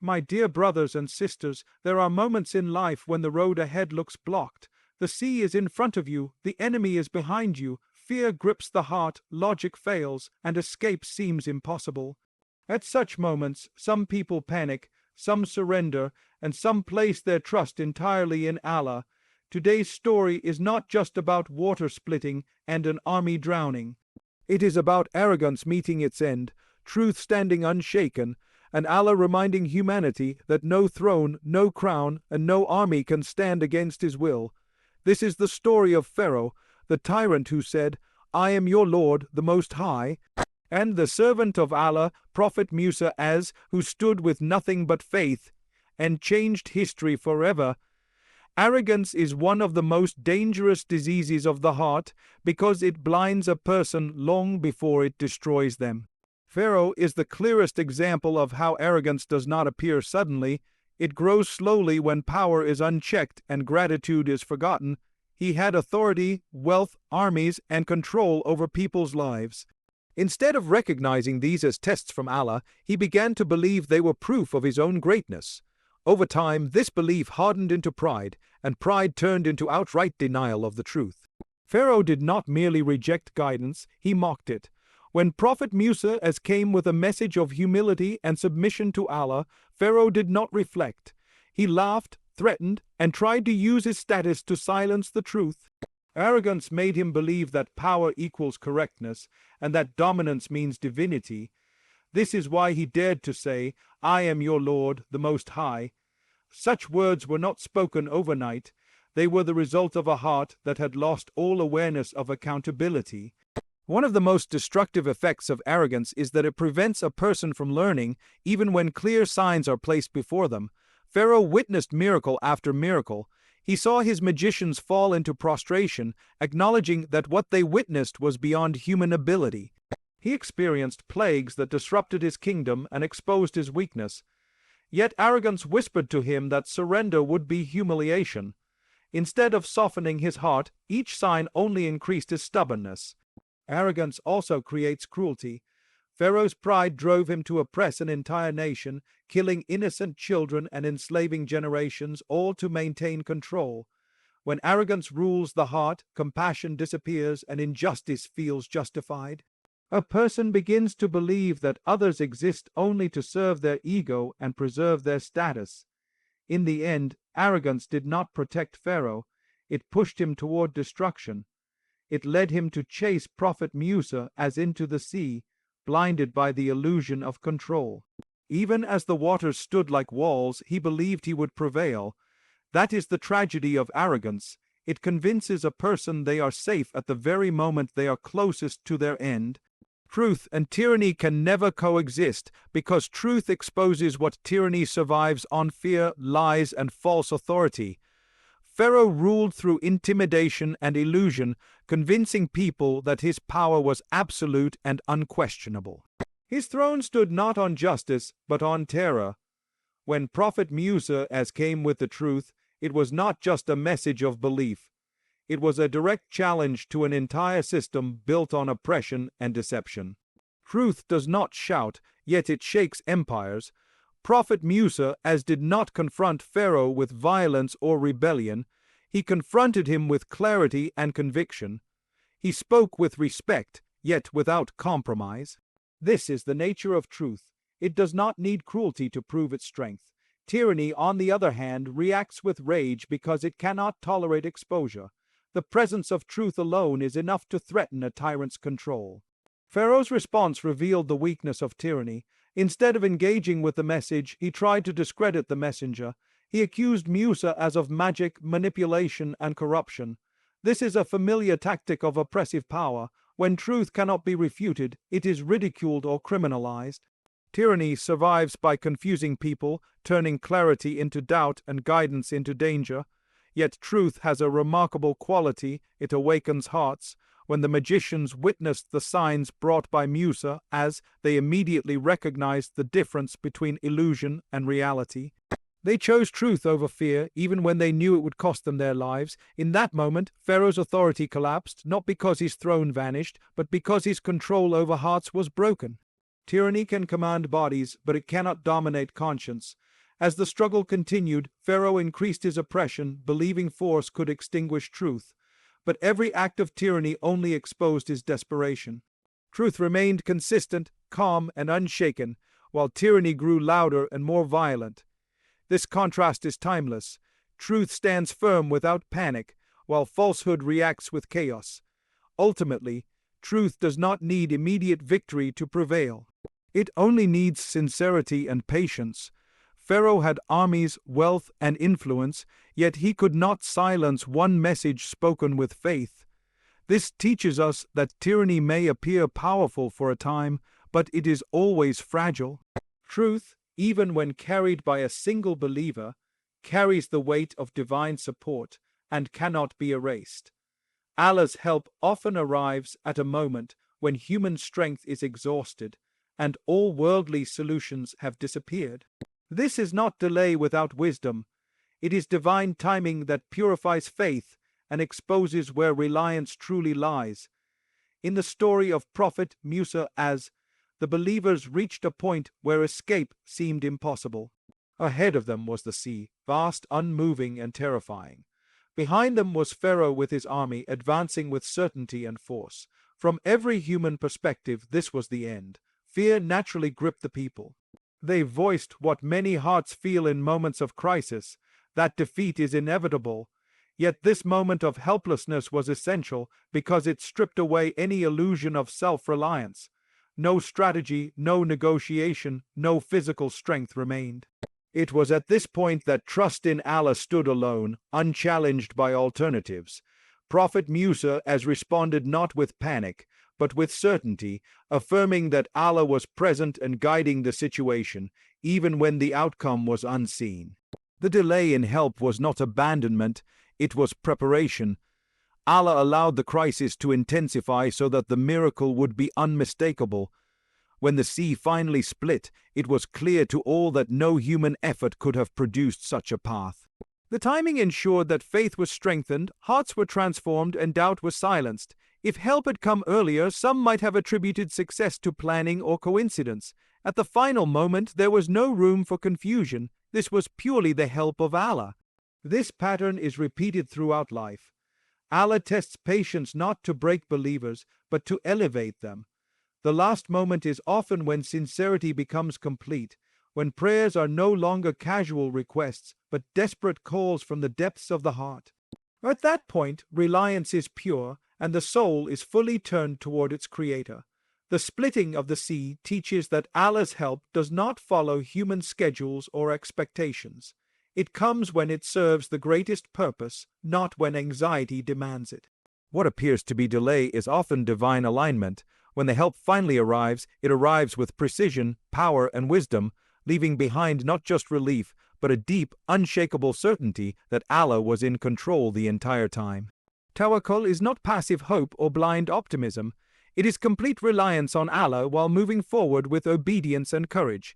My dear brothers and sisters, there are moments in life when the road ahead looks blocked. The sea is in front of you, the enemy is behind you, fear grips the heart, logic fails, and escape seems impossible. At such moments, some people panic, some surrender, and some place their trust entirely in Allah. Today's story is not just about water splitting and an army drowning. It is about arrogance meeting its end, truth standing unshaken, and Allah reminding humanity that no throne, no crown, and no army can stand against His will. This is the story of Pharaoh, the tyrant who said, "I am your Lord, the Most High," and the servant of Allah, Prophet Musa, who stood with nothing but faith and changed history forever. Arrogance is one of the most dangerous diseases of the heart because it blinds a person long before it destroys them. Pharaoh is the clearest example of how arrogance does not appear suddenly. It grows slowly when power is unchecked and gratitude is forgotten. He had authority, wealth, armies, and control over people's lives. Instead of recognizing these as tests from Allah, he began to believe they were proof of his own greatness. Over time, this belief hardened into pride, and pride turned into outright denial of the truth. Pharaoh did not merely reject guidance, he mocked it. When Prophet Musa came with a message of humility and submission to Allah, Pharaoh did not reflect. He laughed, threatened, and tried to use his status to silence the truth. Arrogance made him believe that power equals correctness, and that dominance means divinity. This is why he dared to say, "I am your Lord, the Most High." Such words were not spoken overnight. They were the result of a heart that had lost all awareness of accountability. One of the most destructive effects of arrogance is that it prevents a person from learning, even when clear signs are placed before them. Pharaoh witnessed miracle after miracle. He saw his magicians fall into prostration, acknowledging that what they witnessed was beyond human ability. He experienced plagues that disrupted his kingdom and exposed his weakness. Yet arrogance whispered to him that surrender would be humiliation. Instead of softening his heart, each sign only increased his stubbornness. Arrogance also creates cruelty. Pharaoh's pride drove him to oppress an entire nation, killing innocent children and enslaving generations, all to maintain control. When arrogance rules the heart, compassion disappears and injustice feels justified. A person begins to believe that others exist only to serve their ego and preserve their status. In the end, arrogance did not protect Pharaoh. It pushed him toward destruction. It led him to chase Prophet Musa into the sea, blinded by the illusion of control. Even as the waters stood like walls, he believed he would prevail. That is the tragedy of arrogance. It convinces a person they are safe at the very moment they are closest to their end. Truth and tyranny can never coexist because truth exposes what tyranny survives on: fear, lies, and false authority. Pharaoh ruled through intimidation and illusion, convincing people that his power was absolute and unquestionable. His throne stood not on justice, but on terror. When Prophet Musa came with the truth, it was not just a message of belief. It was a direct challenge to an entire system built on oppression and deception. Truth does not shout, yet it shakes empires. Prophet Musa did not confront Pharaoh with violence or rebellion. He confronted him with clarity and conviction. He spoke with respect, yet without compromise. This is the nature of truth. It does not need cruelty to prove its strength. Tyranny, on the other hand, reacts with rage because it cannot tolerate exposure. The presence of truth alone is enough to threaten a tyrant's control. Pharaoh's response revealed the weakness of tyranny. Instead of engaging with the message, he tried to discredit the messenger. He accused Musa of magic, manipulation, and corruption. This is a familiar tactic of oppressive power. When truth cannot be refuted, it is ridiculed or criminalized. Tyranny survives by confusing people, turning clarity into doubt and guidance into danger. Yet truth has a remarkable quality: it awakens hearts. When the magicians witnessed the signs brought by Musa, they immediately recognized the difference between illusion and reality. They chose truth over fear, even when they knew it would cost them their lives. In that moment, Pharaoh's authority collapsed, not because his throne vanished, but because his control over hearts was broken. Tyranny can command bodies, but it cannot dominate conscience. As the struggle continued, Pharaoh increased his oppression, believing force could extinguish truth. But every act of tyranny only exposed his desperation. Truth remained consistent, calm, and unshaken, while tyranny grew louder and more violent. This contrast is timeless. Truth stands firm without panic, while falsehood reacts with chaos. Ultimately, truth does not need immediate victory to prevail. It only needs sincerity and patience. Pharaoh had armies, wealth, and influence, yet he could not silence one message spoken with faith. This teaches us that tyranny may appear powerful for a time, but it is always fragile. Truth, even when carried by a single believer, carries the weight of divine support and cannot be erased. Allah's help often arrives at a moment when human strength is exhausted and all worldly solutions have disappeared. This is not delay without wisdom. It is divine timing that purifies faith and exposes where reliance truly lies. In the story of Prophet Musa, as the believers reached a point where escape seemed impossible. Ahead of them was the sea, vast, unmoving, and terrifying. Behind them was Pharaoh with his army, advancing with certainty and force. From every human perspective, this was the end. Fear naturally gripped the people. They voiced what many hearts feel in moments of crisis, that defeat is inevitable. Yet this moment of helplessness was essential because it stripped away any illusion of self-reliance. No strategy, no negotiation, no physical strength remained. It was at this point that trust in Allah stood alone, unchallenged by alternatives. Prophet Musa as responded not with panic, but with certainty, affirming that Allah was present and guiding the situation, even when the outcome was unseen. The delay in help was not abandonment, it was preparation. Allah allowed the crisis to intensify so that the miracle would be unmistakable. When the sea finally split, it was clear to all that no human effort could have produced such a path. The timing ensured that faith was strengthened, hearts were transformed, and doubt was silenced. If help had come earlier, some might have attributed success to planning or coincidence. At the final moment, there was no room for confusion. This was purely the help of Allah. This pattern is repeated throughout life. Allah tests patience not to break believers, but to elevate them. The last moment is often when sincerity becomes complete, when prayers are no longer casual requests, but desperate calls from the depths of the heart. At that point, reliance is pure, and the soul is fully turned toward its Creator. The splitting of the sea teaches that Allah's help does not follow human schedules or expectations. It comes when it serves the greatest purpose, not when anxiety demands it. What appears to be delay is often divine alignment. When the help finally arrives, it arrives with precision, power, and wisdom, leaving behind not just relief, but a deep, unshakable certainty that Allah was in control the entire time. Tawakkul is not passive hope or blind optimism. It is complete reliance on Allah while moving forward with obedience and courage.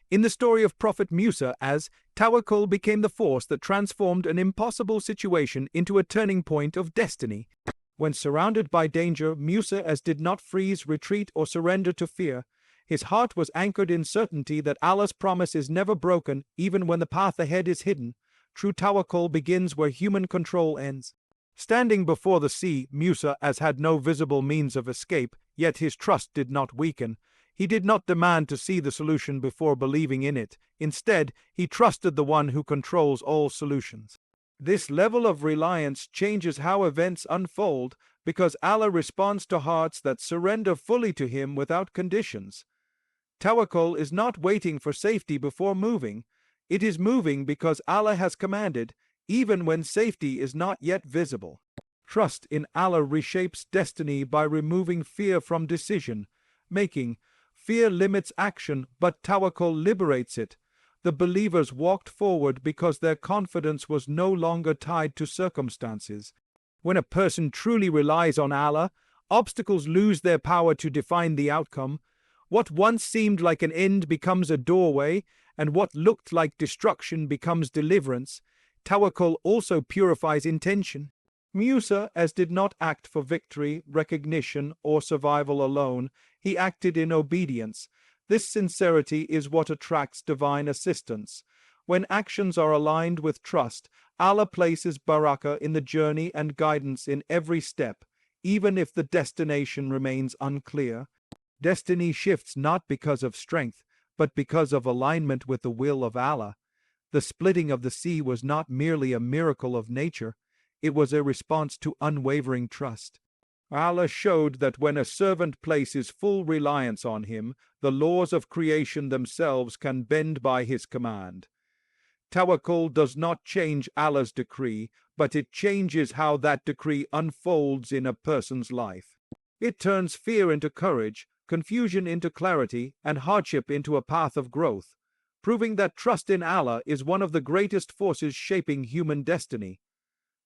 In the story of Prophet Musa, as Tawakkul became the force that transformed an impossible situation into a turning point of destiny. When surrounded by danger, Musa as did not freeze, retreat, or surrender to fear. His heart was anchored in certainty that Allah's promise is never broken, even when the path ahead is hidden. True Tawakkul begins where human control ends. Standing before the sea, Musa as had no visible means of escape, yet his trust did not weaken. He did not demand to see the solution before believing in it. Instead, he trusted the one who controls all solutions. This level of reliance changes how events unfold because Allah responds to hearts that surrender fully to Him without conditions. Tawakkul is not waiting for safety before moving. It is moving because Allah has commanded, even when safety is not yet visible. Trust in Allah reshapes destiny by removing fear from decision making. Fear limits action, but Tawakkul liberates it. The believers walked forward because their confidence was no longer tied to circumstances. When a person truly relies on Allah, obstacles lose their power to define the outcome. What once seemed like an end becomes a doorway, and what looked like destruction becomes deliverance. Tawakkul also purifies intention. Musa as did not act for victory, recognition, or survival alone. He acted in obedience. This sincerity is what attracts divine assistance. When actions are aligned with trust, Allah places barakah in the journey and guidance in every step, even if the destination remains unclear. Destiny shifts not because of strength, but because of alignment with the will of Allah. The splitting of the sea was not merely a miracle of nature, it was a response to unwavering trust. Allah showed that when a servant places full reliance on him, the laws of creation themselves can bend by his command. Tawakkul does not change Allah's decree, but it changes how that decree unfolds in a person's life. It turns fear into courage, confusion into clarity, and hardship into a path of growth, proving that trust in Allah is one of the greatest forces shaping human destiny.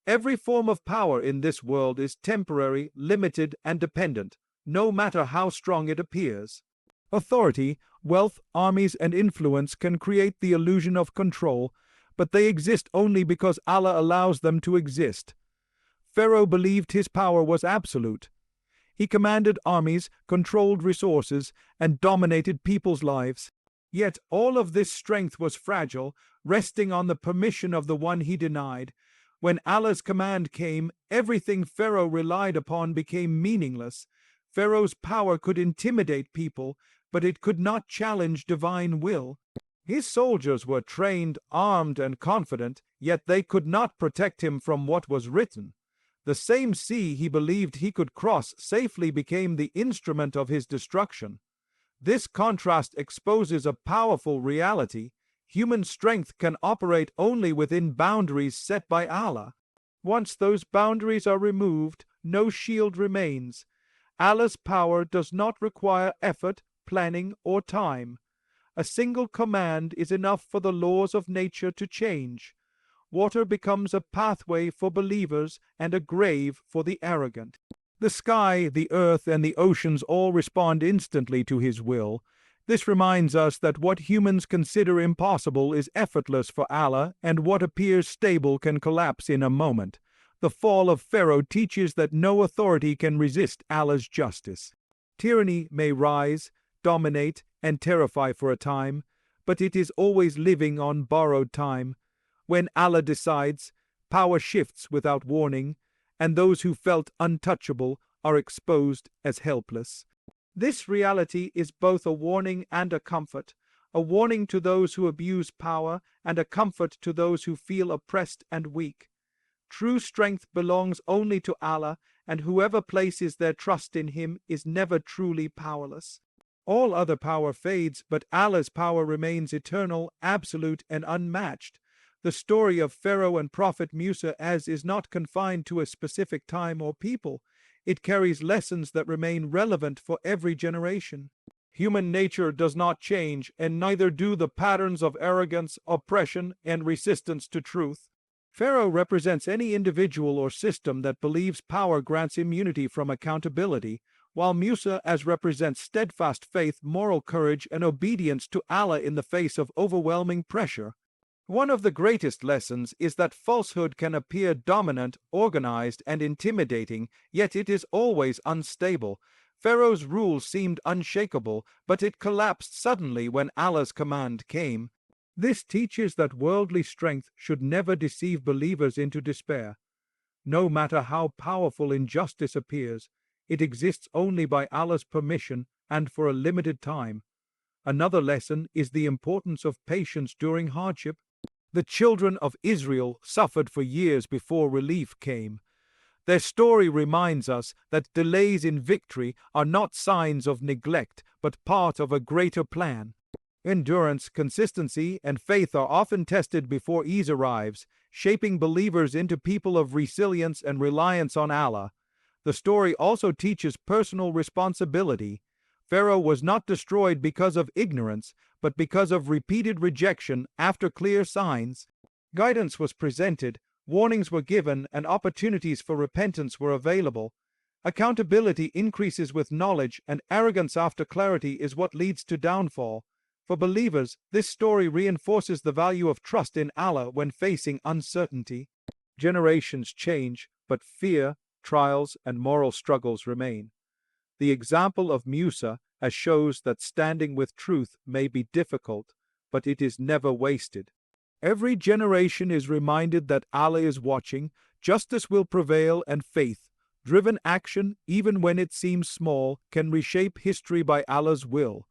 Every form of power in this world is temporary, limited, and dependent, no matter how strong it appears. Authority, wealth, armies, and influence can create the illusion of control, but they exist only because Allah allows them to exist. Pharaoh believed his power was absolute. He commanded armies, controlled resources, and dominated people's lives. Yet all of this strength was fragile, resting on the permission of the one he denied. When Allah's command came, everything Pharaoh relied upon became meaningless. Pharaoh's power could intimidate people, but it could not challenge divine will. His soldiers were trained, armed, and confident, yet they could not protect him from what was written. The same sea he believed he could cross safely became the instrument of his destruction. This contrast exposes a powerful reality. Human strength can operate only within boundaries set by Allah. Once those boundaries are removed, no shield remains. Allah's power does not require effort, planning, or time. A single command is enough for the laws of nature to change. Water becomes a pathway for believers and a grave for the arrogant. The sky, the earth, and the oceans all respond instantly to his will. This reminds us that what humans consider impossible is effortless for Allah, and what appears stable can collapse in a moment. The fall of Pharaoh teaches that no authority can resist Allah's justice. Tyranny may rise, dominate, and terrify for a time, but it is always living on borrowed time. When Allah decides, power shifts without warning, and those who felt untouchable are exposed as helpless. This reality is both a warning and a comfort, a warning to those who abuse power and a comfort to those who feel oppressed and weak. True strength belongs only to Allah, and whoever places their trust in Him is never truly powerless. All other power fades, but Allah's power remains eternal, absolute, and unmatched. The story of Pharaoh and Prophet Musa is not confined to a specific time or people. It carries lessons that remain relevant for every generation. Human nature does not change, and neither do the patterns of arrogance, oppression, and resistance to truth. Pharaoh represents any individual or system that believes power grants immunity from accountability, while Musa represents steadfast faith, moral courage, and obedience to Allah in the face of overwhelming pressure. One of the greatest lessons is that falsehood can appear dominant, organized, and intimidating, yet it is always unstable. Pharaoh's rule seemed unshakable, but it collapsed suddenly when Allah's command came. This teaches that worldly strength should never deceive believers into despair. No matter how powerful injustice appears, it exists only by Allah's permission and for a limited time. Another lesson is the importance of patience during hardship. The children of Israel suffered for years before relief came. Their story reminds us that delays in victory are not signs of neglect, but part of a greater plan. Endurance, consistency, and faith are often tested before ease arrives, shaping believers into people of resilience and reliance on Allah. The story also teaches personal responsibility. Pharaoh was not destroyed because of ignorance, but because of repeated rejection after clear signs. Guidance was presented, warnings were given, and opportunities for repentance were available. Accountability increases with knowledge, and arrogance after clarity is what leads to downfall. For believers, this story reinforces the value of trust in Allah when facing uncertainty. Generations change, but fear, trials, and moral struggles remain. The example of Musa shows that standing with truth may be difficult, but it is never wasted. Every generation is reminded that Allah is watching, justice will prevail, and faith, driven action, even when it seems small, can reshape history by Allah's will.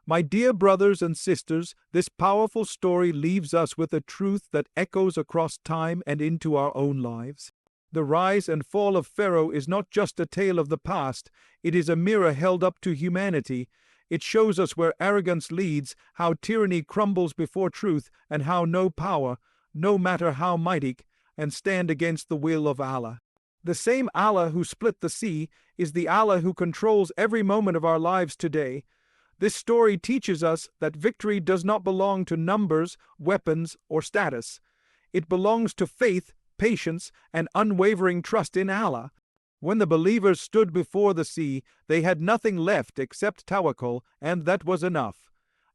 My dear brothers and sisters, this powerful story leaves us with a truth that echoes across time and into our own lives. The rise and fall of Pharaoh is not just a tale of the past, it is a mirror held up to humanity. It shows us where arrogance leads, how tyranny crumbles before truth, and how no power, no matter how mighty, can stand against the will of Allah. The same Allah who split the sea is the Allah who controls every moment of our lives today. This story teaches us that victory does not belong to numbers, weapons, or status. It belongs to faith, patience, and unwavering trust in Allah. When the believers stood before the sea, they had nothing left except Tawakkul, and that was enough.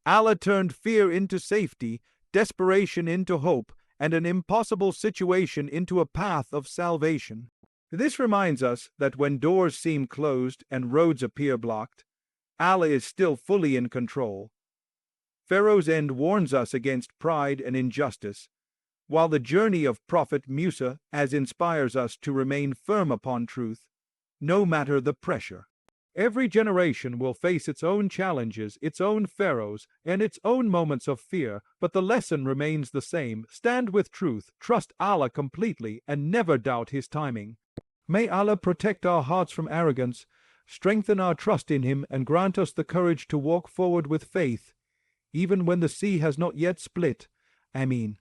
Allah turned fear into safety, desperation into hope, and an impossible situation into a path of salvation. This reminds us that when doors seem closed and roads appear blocked, Allah is still fully in control. Pharaoh's end warns us against pride and injustice, while the journey of Prophet Musa inspires us to remain firm upon truth, no matter the pressure. Every generation will face its own challenges, its own pharaohs, and its own moments of fear, but the lesson remains the same. Stand with truth, trust Allah completely, and never doubt His timing. May Allah protect our hearts from arrogance, strengthen our trust in Him, and grant us the courage to walk forward with faith, even when the sea has not yet split. Ameen.